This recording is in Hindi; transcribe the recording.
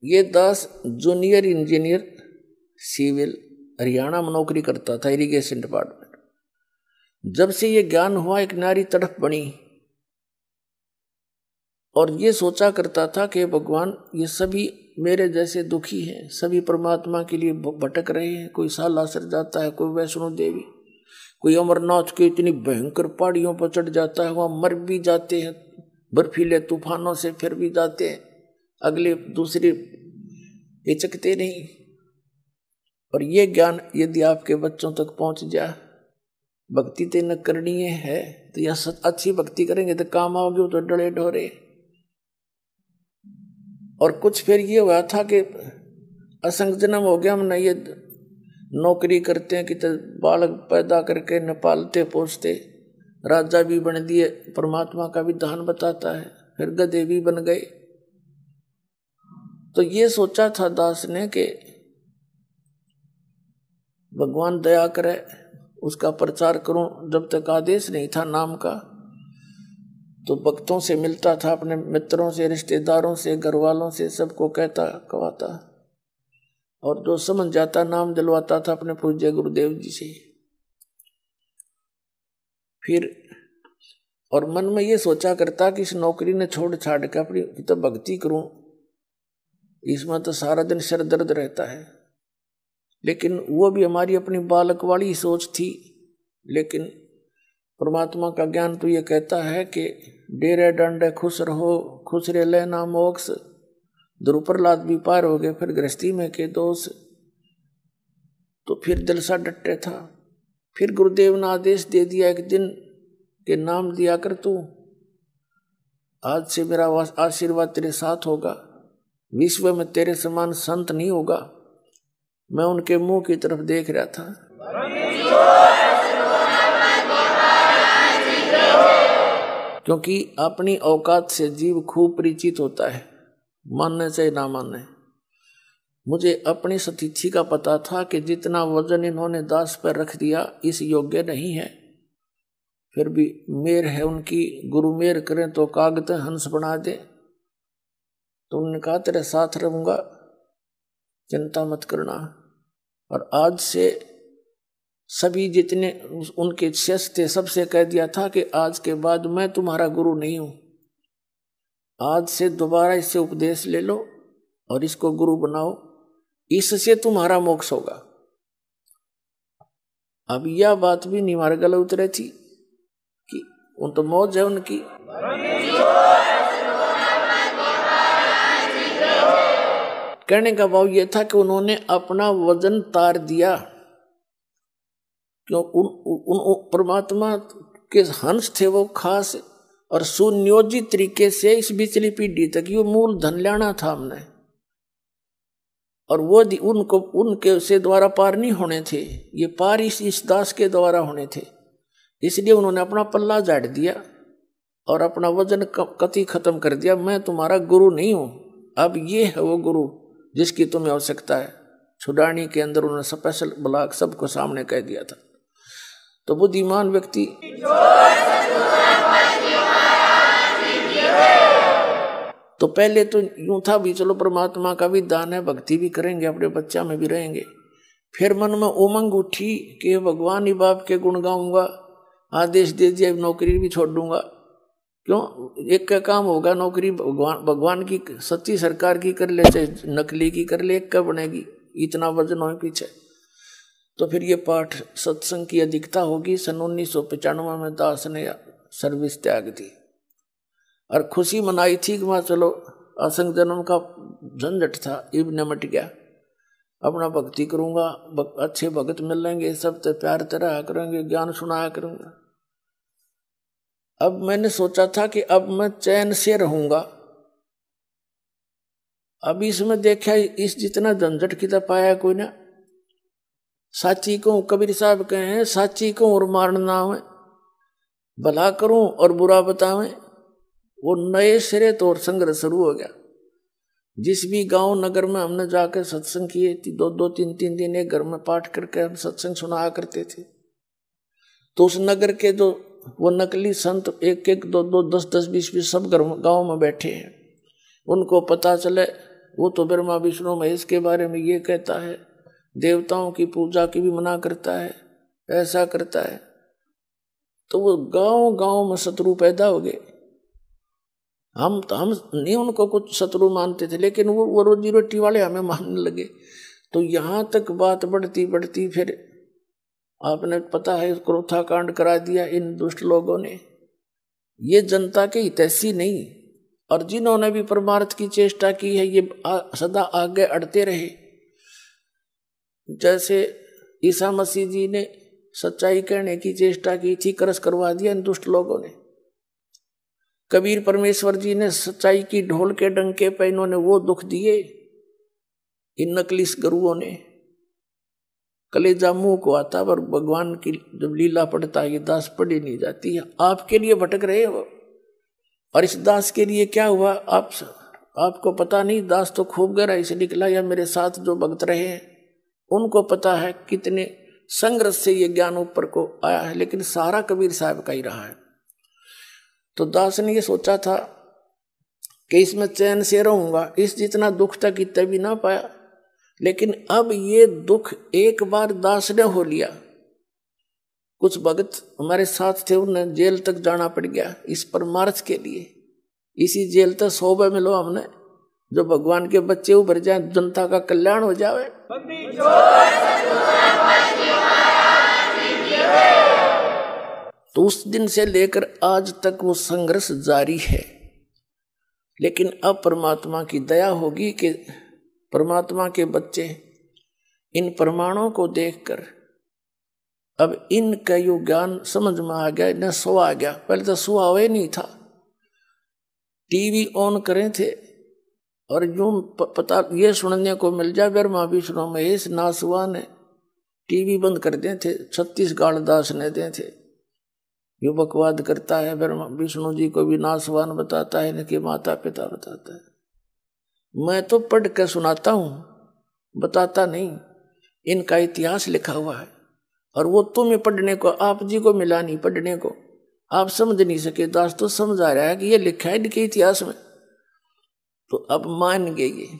ये दास जूनियर इंजीनियर सिविल हरियाणा में नौकरी करता था, इरिगेशन डिपार्टमेंट। जब से ये ज्ञान हुआ, एक नारी तड़प बनी और ये सोचा करता था कि भगवान ये सभी मेरे जैसे दुखी हैं, सभी परमात्मा के लिए भटक रहे हैं। कोई सालासर जाता है, कोई वैष्णो देवी, कोई अमरनाथ के इतनी भयंकर पहाड़ियों पर चढ़ जाता है, वहां मर भी जाते हैं बर्फीले तूफानों से, फिर भी जाते हैं, अगले दूसरे हिचकते नहीं। और ये ज्ञान यदि आपके बच्चों तक पहुंच जाए, भक्ति तो न करनी है तो यह अच्छी भक्ति करेंगे तो काम आओगे, तो डरे ढोरे। और कुछ फिर ये हुआ था कि असंग जन्म हो गया, हमने ये नौकरी करते हैं कि तो बालक पैदा करके न पालते पोसते, राजा भी बन दिए, परमात्मा का विधान बताता है, फिर गधे भी बन गए। तो ये सोचा था दास ने कि भगवान दया करे, उसका प्रचार करूं। जब तक आदेश नहीं था नाम का, तो भक्तों से मिलता था, अपने मित्रों से, रिश्तेदारों से, घर वालों से, सबको कहता कहवाता, और जो समझ जाता नाम दिलवाता था अपने पूज्य गुरुदेव जी से। फिर और मन में ये सोचा करता कि इस नौकरी ने छोड़ छाड़ के अपनी तो भक्ति करूं, इसमें तो सारा दिन सिर दर्द रहता है। लेकिन वो भी हमारी अपनी बालक वाली सोच थी। लेकिन परमात्मा का ज्ञान तो ये कहता है कि डेरे डंडे खुश रहो, खुश रे लेना मोक्ष, ध्रुव प्रहलाद भी पार हो गए, फिर गृहस्थी में के दोष। तो फिर दिल सा डटे था। फिर गुरुदेव ने आदेश दे दिया एक दिन के नाम दिया कर तू, आज से मेरा आशीर्वाद तेरे साथ होगा, विश्व में तेरे समान संत नहीं होगा। मैं उनके मुंह की तरफ देख रहा था। क्योंकि अपनी औकात से जीव खूब परिचित होता है, मानने से ना मानने। मुझे अपनी स्थिति का पता था कि जितना वजन इन्होंने दास पर रख दिया इस योग्य नहीं है। फिर भी मेर है उनकी, गुरु मेर करें तो कागज हंस बना दे। तो उन्होंने कहा तेरे साथ रहूंगा, चिंता मत करना। और आज से सभी जितने उनके शिष्य थे सबसे कह दिया था कि आज के बाद मैं तुम्हारा गुरु नहीं हूं, आज से दोबारा इससे उपदेश ले लो और इसको गुरु बनाओ, इससे तुम्हारा मोक्ष होगा। अब यह बात भी नहीं हमारे गले उतरे थी कि उन तो मौज है उनकी। कहने का भाव यह था कि उन्होंने अपना वजन तार दिया। क्यों? उन परमात्मा के हंस थे वो खास, और सुनियोजित तरीके से इस बिचली पीढ़ी तक ये मूल धन लाना था हमने, और वो उनको उनके से द्वारा पार नहीं होने थे, ये पार इस दास के द्वारा होने थे। इसलिए उन्होंने अपना पल्ला झाड़ दिया और अपना वजन कति खत्म कर दिया। मैं तुम्हारा गुरु नहीं हूं, अब ये है वो गुरु जिसकी तुम्हें आवश्यकता है। छुड़ानी के अंदर उन्होंने स्पेशल ब्लॉक सबको सामने कह दिया था। तो बुद्धिमान व्यक्ति तो पहले तो यूं था भी चलो परमात्मा का भी दान है, भक्ति भी करेंगे, अपने बच्चा में भी रहेंगे। फिर मन में उमंग उठी कि भगवान ही बाप के गुण गाऊंगा, आदेश दे दिया नौकरी भी छोड़ दूंगा। क्यों? एक का काम होगा, नौकरी भगवान की सच्ची सरकार की कर ले चाहे नकली की कर ले, एक का बनेगी, इतना वजन हो पीछे। तो फिर ये पाठ सत्संग की अधिकता होगी। सन 1995 में दास ने सर्विस त्याग दी और खुशी मनाई थी कि वहाँ चलो असंग जन्म का झंझट था, इब निमट गया, अपना भक्ति करूंगा, अच्छे भगत मिलेंगे, सब तो प्यार तरह करेंगे, ज्ञान सुनाया करूंगा। अब मैंने सोचा था कि अब मैं चैन से रहूंगा। अब इसमें देखा इस जितना झंझट की तो पाया कोई ना। साची को कबीर साहब कहे हैं, साची को और मारना है, भला करूं और बुरा बतावें। वो नए सिरे तो और संघर्ष शुरू हो गया। जिस भी गांव नगर में हमने जाकर सत्संग किए, 2-2, 3-3 दिन एक घर में पाठ करके हम सत्संग सुनाया करते थे। तो उस नगर के जो वो नकली संत 1-1, 2-2, 10-10, 20-20 सब गांव में बैठे हैं। उनको पता चले वो तो ब्रह्मा विष्णु महेश के बारे में ये कहता है, देवताओं की पूजा की भी मना करता है, ऐसा करता है। तो वो गांव गांव में शत्रु पैदा हो गए। हम नहीं उनको कुछ शत्रु मानते थे, लेकिन वो रोजी रोटी वाले हमें मानने लगे। तो यहां तक बात बढ़ती बढ़ती फिर आपने पता है क्रोथा कांड करा दिया इन दुष्ट लोगों ने। ये जनता के हितैषी नहीं, और जिन्होंने भी परमार्थ की चेष्टा की है ये सदा आगे अड़ते रहे। जैसे ईसा मसीह जी ने सच्चाई कहने की चेष्टा की थी, करस करवा दिया इन दुष्ट लोगों ने। कबीर परमेश्वर जी ने सच्चाई की ढोल के डंके पे इन्होंने वो दुख दिए इन नकली गुरुओं ने। कलेजा मुंह को आता, पर भगवान की जब लीला पढ़ता है ये दास पढ़ी नहीं जाती है। आपके लिए भटक रहे हो, और इस दास के लिए क्या हुआ आपको पता नहीं। दास तो खूब गहराई से निकला, या मेरे साथ जो भक्त रहे हैं उनको पता है कितने संघर्ष से ये ज्ञान ऊपर को आया है, लेकिन सारा कबीर साहब का ही रहा है। तो दास ने ये सोचा था कि इसमें चैन से रहूंगा, इस जितना दुख था कितना भी ना पाया। लेकिन अब ये दुख एक बार दास ने हो लिया। कुछ भगत हमारे साथ थे, उन्हें जेल तक जाना पड़ गया इस परमार्थ के लिए। इसी जेल तक 100 मिलो हमने, जो भगवान के बच्चे उभर जाए, जनता का कल्याण हो जाए। तो उस दिन से लेकर आज तक वो संघर्ष जारी है। लेकिन अब परमात्मा की दया होगी कि परमात्मा के बच्चे इन प्रमाणों को देखकर अब इनका यो ज्ञान समझ में आ गया, इन्हें सो आ गया। पहले तो सुहा हुआ नहीं था, टीवी ऑन करें थे और यूं पता ये सुनने को मिल जाए ब्रह्मा विष्णु महेश नासवान है, टीवी बंद कर दे थे। 36 गाड़ दास ने दे थे। यो बकवाद करता है, ब्रह्मा विष्णु जी को भी नासवान बताता है, इनके माता पिता बताता है। मैं तो पढ़ कर सुनाता हूं, बताता नहीं। इनका इतिहास लिखा हुआ है, और वो तुम्हें पढ़ने को, आप जी को मिला नहीं पढ़ने को, आप समझ नहीं सके। दास तो समझ आ रहा है कि ये लिखा है इनके इतिहास में, तो अब मान गए ये।